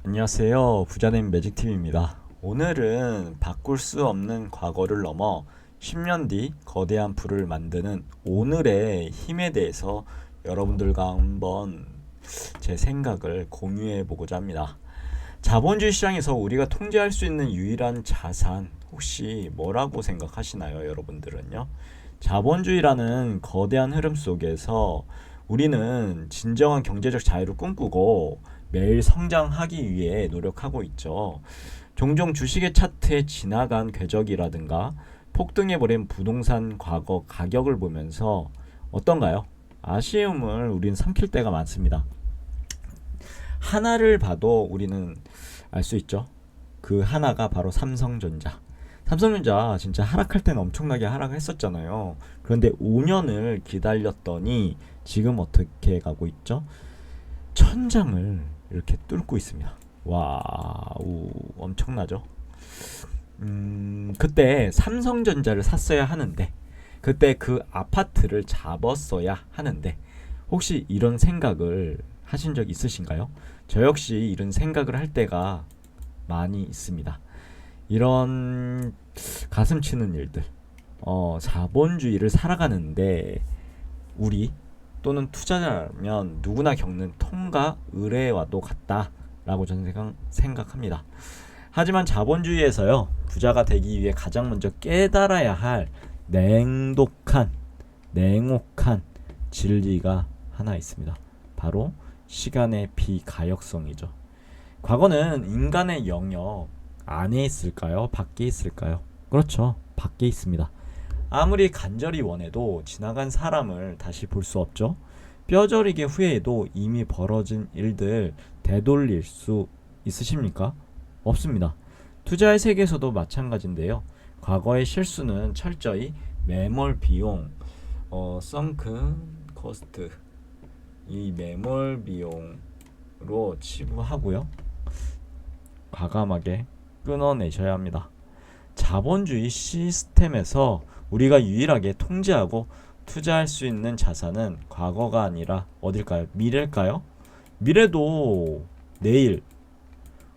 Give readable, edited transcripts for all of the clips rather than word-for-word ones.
안녕하세요. 부자된 매직팀입니다. 오늘은 바꿀 수 없는 과거를 넘어 10년 뒤 거대한 부를 만드는 오늘의 힘에 대해서 여러분들과 한번 제 생각을 공유해 보고자 합니다. 자본주의 시장에서 우리가 통제할 수 있는 유일한 자산 혹시 뭐라고 생각하시나요, 여러분들은요? 자본주의라는 거대한 흐름 속에서 우리는 진정한 경제적 자유를 꿈꾸고 매일 성장하기 위해 노력하고 있죠. 종종 주식의 차트에 지나간 궤적이라든가 폭등해버린 부동산 과거 가격을 보면서 어떤가요? 아쉬움을 우리는 삼킬 때가 많습니다. 하나를 봐도 우리는 알 수 있죠. 그 하나가 바로 삼성전자. 삼성전자 진짜 하락할 때는 엄청나게 하락했었잖아요. 그런데 5년을 기다렸더니 지금 어떻게 가고 있죠? 천장을 이렇게 뚫고 있습니다. 와우, 엄청나죠? 그때 삼성전자를 샀어야 하는데, 그때 그 아파트를 잡았어야 하는데, 혹시 이런 생각을 하신 적 있으신가요? 저 역시 이런 생각을 할 때가 많이 있습니다. 이런 가슴 치는 일들, 자본주의를 살아가는데 우리 또는 투자자라면 누구나 겪는 통과 의례와도 같다라고 저는 생각합니다. 하지만 자본주의에서요, 부자가 되기 위해 가장 먼저 깨달아야 할 냉혹한 진리가 하나 있습니다. 바로 시간의 비가역성이죠. 과거는 인간의 영역 안에 있을까요? 밖에 있을까요? 그렇죠. 밖에 있습니다. 아무리 간절히 원해도 지나간 사람을 다시 볼 수 없죠. 뼈저리게 후회해도 이미 벌어진 일들 되돌릴 수 있으십니까? 없습니다. 투자의 세계에서도 마찬가지인데요. 과거의 실수는 철저히 매몰 비용, 썬큰 코스트, 이 매몰 비용으로 치부하고요. 과감하게 끊어내셔야 합니다. 자본주의 시스템에서 우리가 유일하게 통제하고 투자할 수 있는 자산은 과거가 아니라 어딜까요? 미래일까요? 미래도 내일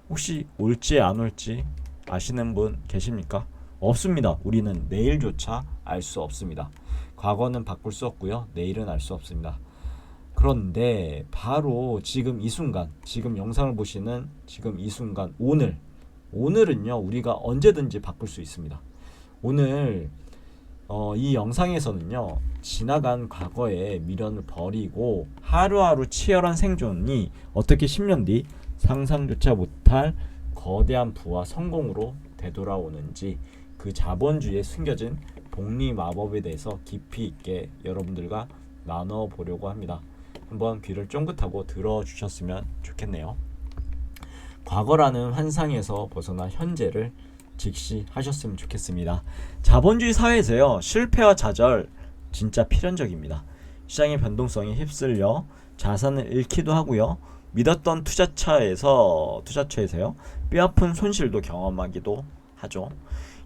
혹시 올지 안 올지 아시는 분 계십니까? 없습니다. 우리는 내일조차 알 수 없습니다. 과거는 바꿀 수 없고요. 내일은 알 수 없습니다. 그런데 바로 지금 이 순간, 지금 영상을 보시는 지금 이 순간, 오늘은요, 우리가 언제든지 바꿀 수 있습니다. 오늘 이 영상에서는요, 지나간 과거의 미련을 버리고 하루하루 치열한 생존이 어떻게 10년 뒤 상상조차 못할 거대한 부와 성공으로 되돌아오는지, 그 자본주의에 숨겨진 복리 마법에 대해서 깊이 있게 여러분들과 나눠보려고 합니다. 한번 귀를 쫑긋하고 들어주셨으면 좋겠네요. 과거라는 환상에서 벗어나 현재를 직시하셨으면 좋겠습니다. 자본주의 사회에서요, 실패와 좌절 진짜 필연적입니다. 시장의 변동성에 휩쓸려 자산을 잃기도 하고요, 믿었던 투자처에서요, 뼈아픈 손실도 경험하기도 하죠.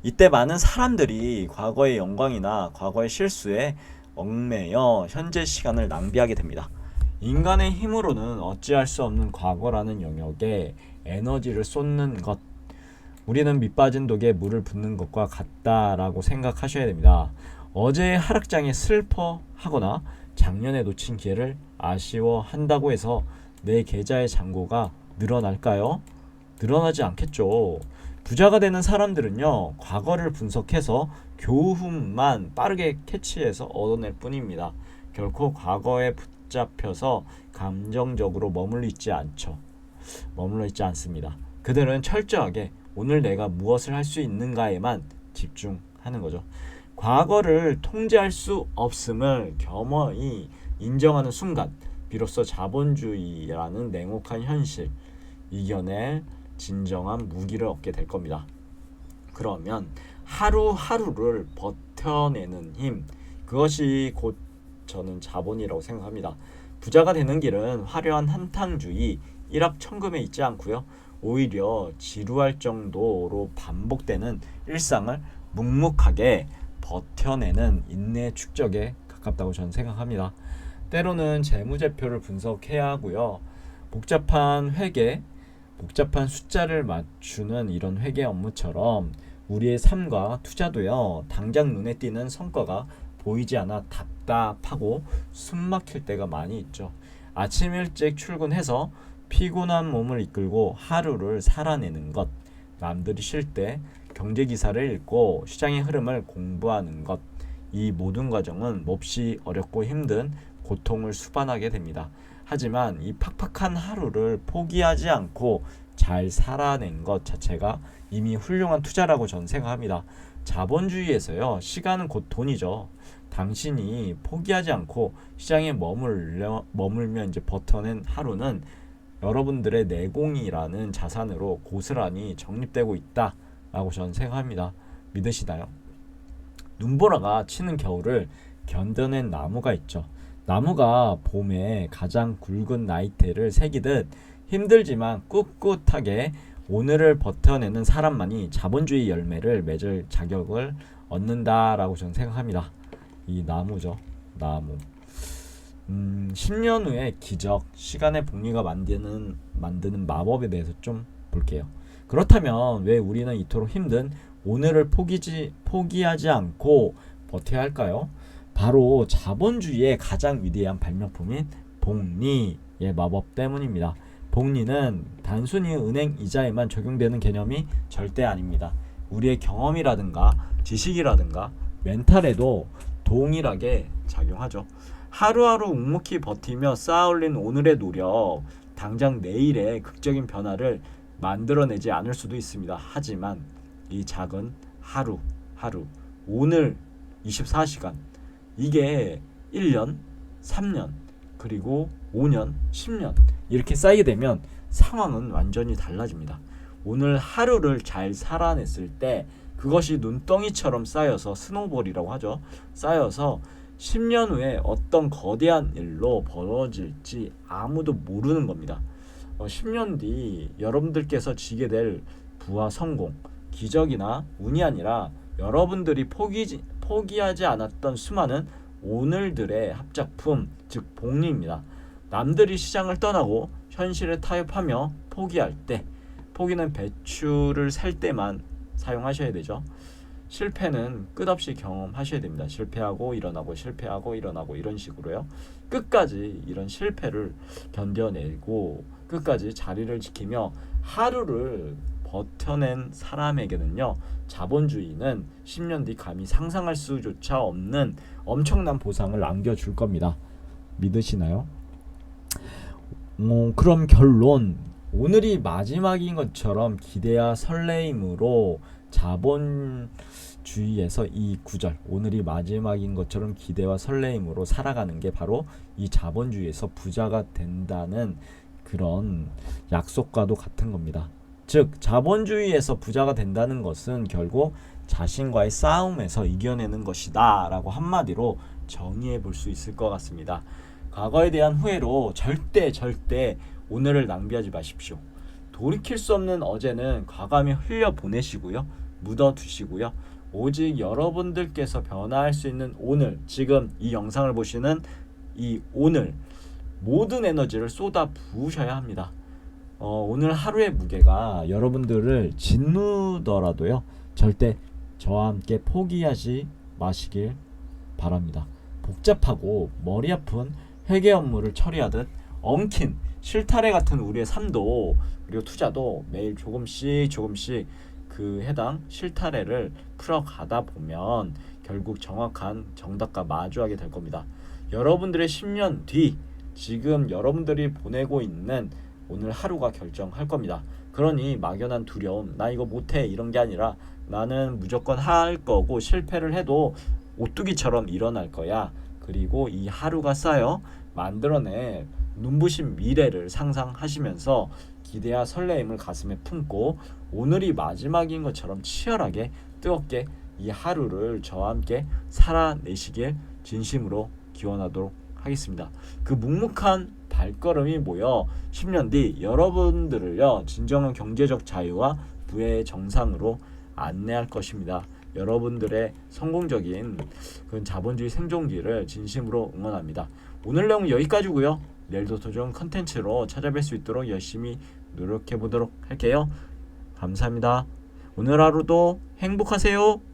이때 많은 사람들이 과거의 영광이나 과거의 실수에 얽매여 현재 시간을 낭비하게 됩니다. 인간의 힘으로는 어찌할 수 없는 과거라는 영역에 에너지를 쏟는 것, 우리는 밑빠진 독에 물을 붓는 것과 같다라고 생각하셔야 됩니다. 어제의 하락장에 슬퍼하거나 작년에 놓친 기회를 아쉬워한다고 해서 내 계좌의 잔고가 늘어날까요? 늘어나지 않겠죠. 부자가 되는 사람들은요, 과거를 분석해서 교훈만 빠르게 캐치해서 얻어낼 뿐입니다. 결코 과거에 붙잡혀서 감정적으로 머물러 있지 않습니다. 그들은 철저하게 오늘 내가 무엇을 할 수 있는가에만 집중하는 거죠. 과거를 통제할 수 없음을 겸허히 인정하는 순간, 비로소 자본주의라는 냉혹한 현실 이겨낼 진정한 무기를 얻게 될 겁니다. 그러면 하루하루를 버텨내는 힘, 그것이 곧 저는 자본이라고 생각합니다. 부자가 되는 길은 화려한 한탕주의, 일확천금에 있지 않고요, 오히려 지루할 정도로 반복되는 일상을 묵묵하게 버텨내는 인내 축적에 가깝다고 저는 생각합니다. 때로는 재무제표를 분석해야 하고요, 복잡한 회계, 복잡한 숫자를 맞추는 이런 회계 업무처럼 우리의 삶과 투자도요, 당장 눈에 띄는 성과가 보이지 않아 답답하고 숨 막힐 때가 많이 있죠. 아침 일찍 출근해서 피곤한 몸을 이끌고 하루를 살아내는 것, 남들이 쉴 때 경제 기사를 읽고 시장의 흐름을 공부하는 것, 이 모든 과정은 몹시 어렵고 힘든 고통을 수반하게 됩니다. 하지만 이 팍팍한 하루를 포기하지 않고 잘 살아낸 것 자체가 이미 훌륭한 투자라고 저는 생각합니다. 자본주의에서요, 시간은 곧 돈이죠. 당신이 포기하지 않고 시장에 머물며 이제 버텨낸 하루는 여러분들의 내공이라는 자산으로 고스란히 적립되고 있다라고 저는 생각합니다. 믿으시나요? 눈보라가 치는 겨울을 견뎌낸 나무가 있죠. 나무가 봄에 가장 굵은 나이테를 새기듯 힘들지만 꿋꿋하게 오늘을 버텨내는 사람만이 자본주의 열매를 맺을 자격을 얻는다라고 저는 생각합니다. 이 나무죠. 나무. 10년 후의 기적, 시간의 복리가 만드는 마법에 대해서 좀 볼게요. 그렇다면 왜 우리는 이토록 힘든 오늘을 포기하지 않고 버텨야 할까요? 바로 자본주의의 가장 위대한 발명품인 복리의 마법 때문입니다. 복리는 단순히 은행 이자에만 적용되는 개념이 절대 아닙니다. 우리의 경험이라든가 지식이라든가 멘탈에도 동일하게 작용하죠. 하루하루 묵묵히 버티며 쌓아올린 오늘의 노력, 당장 내일의 극적인 변화를 만들어내지 않을 수도 있습니다. 하지만 이 작은 하루, 오늘 24시간, 이게 1년, 3년, 그리고 5년, 10년 이렇게 쌓이게 되면 상황은 완전히 달라집니다. 오늘 하루를 잘 살아냈을 때 그것이 눈덩이처럼 쌓여서 스노볼이라고 하죠. 쌓여서 10년 후에 어떤 거대한 일로 벌어질지 아무도 모르는 겁니다. 10년 뒤 여러분들께서 지게 될 부와 성공, 기적이나 운이 아니라 여러분들이 포기하지 않았던 수많은 오늘들의 합작품, 즉 복리입니다. 남들이 시장을 떠나고 현실에 타협하며 포기할 때, 포기는 배추를 살 때만 사용하셔야 되죠. 실패는 끝없이 경험하셔야 됩니다. 실패하고 일어나고 실패하고 일어나고 이런 식으로요. 끝까지 이런 실패를 견뎌내고 끝까지 자리를 지키며 하루를 버텨낸 사람에게는요, 자본주의는 10년 뒤 감히 상상할 수조차 없는 엄청난 보상을 안겨줄 겁니다. 믿으시나요? 그럼 결론, 오늘이 마지막인 것처럼 기대와 설레임으로 자본주의에서 이 구절, 오늘이 마지막인 것처럼 기대와 설레임으로 살아가는 게 바로 이 자본주의에서 부자가 된다는 그런 약속과도 같은 겁니다. 즉 자본주의에서 부자가 된다는 것은 결국 자신과의 싸움에서 이겨내는 것이다 라고 한마디로 정의해 볼 수 있을 것 같습니다. 과거에 대한 후회로 절대 오늘을 낭비하지 마십시오. 돌이킬 수 없는 어제는 과감히 흘려보내시고요. 묻어두시고요. 오직 여러분들께서 변화할 수 있는 오늘, 지금 이 영상을 보시는 이 오늘, 모든 에너지를 쏟아 부으셔야 합니다. 오늘 하루의 무게가 여러분들을 짓누더라도요, 절대 저와 함께 포기하지 마시길 바랍니다. 복잡하고 머리 아픈 회계 업무를 처리하듯 엉킨 실타래 같은 우리의 삶도 그리고 투자도 매일 조금씩 그 해당 실타래를 풀어가다 보면 결국 정확한 정답과 마주하게 될 겁니다. 여러분들의 10년 뒤, 지금 여러분들이 보내고 있는 오늘 하루가 결정할 겁니다. 그러니 막연한 두려움, 나 이거 못해 이런 게 아니라 나는 무조건 할 거고 실패를 해도 오뚜기처럼 일어날 거야. 그리고 이 하루가 쌓여 만들어낸 눈부신 미래를 상상하시면서 기대와 설레임을 가슴에 품고 오늘이 마지막인 것처럼 치열하게 뜨겁게 이 하루를 저와 함께 살아내시길 진심으로 기원하도록 하겠습니다. 그 묵묵한 발걸음이 모여 10년 뒤 여러분들을요, 진정한 경제적 자유와 부의 정상으로 안내할 것입니다. 여러분들의 성공적인 그 자본주의 생존기를 진심으로 응원합니다. 오늘 내용은 여기까지고요. 내일도 더 좋은 컨텐츠로 찾아뵐 수 있도록 열심히 노력해 보도록 할게요. 감사합니다. 오늘 하루도 행복하세요.